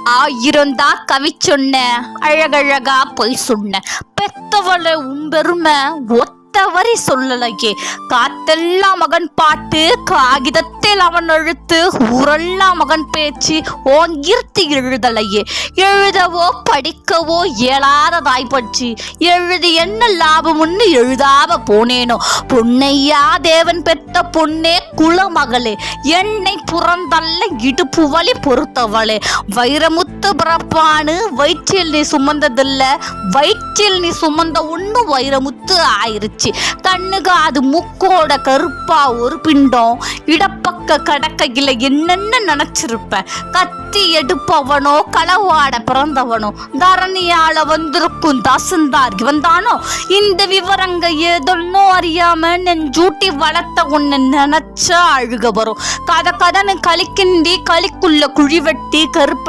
ஆயிரந்தா கவி சொன்ன, அழகழகா பொய் சொன்ன, பெத்தவளை உம்பெருமை ஒத்தவரை சொல்லலையே. காத்தெல்லாம் மகன் பாட்டு, காகிதத்தில் அவன் எழுத்து, ஊரெல்லாம் மகன் பேச்சு, ஓங்கிருத்தி எழுதலையே. எழுதவோ படிக்கவோ இயலாததாய் பற்றி எழுதி என்ன லாபம்னு எழுதாம போனேனோ. பொன்னையா தேவன் பெற்ற பொன்னே குலமகளே, என்னை புறந்தல்ல இடுப்பு வலி பொறுத்தவளே. வைரமுத்து பிறப்பானு வயிற்றில் நீ சுமந்ததில்ல, வயிற்றில் நீ சுமந்த ஒண்ணு வைரமுத்து ஆயிருச்சு. கண்ணுக்கு அது முக்கோட கருப்பா ஒரு பிண்டம், இடப்பக்க கடக்கையில என்னென்ன நினைச்சிருப்ப. கத்தி எடுப்பவனோ களவாட பிறந்தவனோ, தரணியால வந்திருக்கும் தாசந்தார் வந்தானோ. இந்த விவரங்க ஏதொன்னோ அறியாம நெஞ்சூட்டி வளர்த்த ஒன்னு நினைச்சா அழுக வரும். கதன்னு களிக்கிண்டி களிக்குள்ள குழி வெட்டி கருப்ப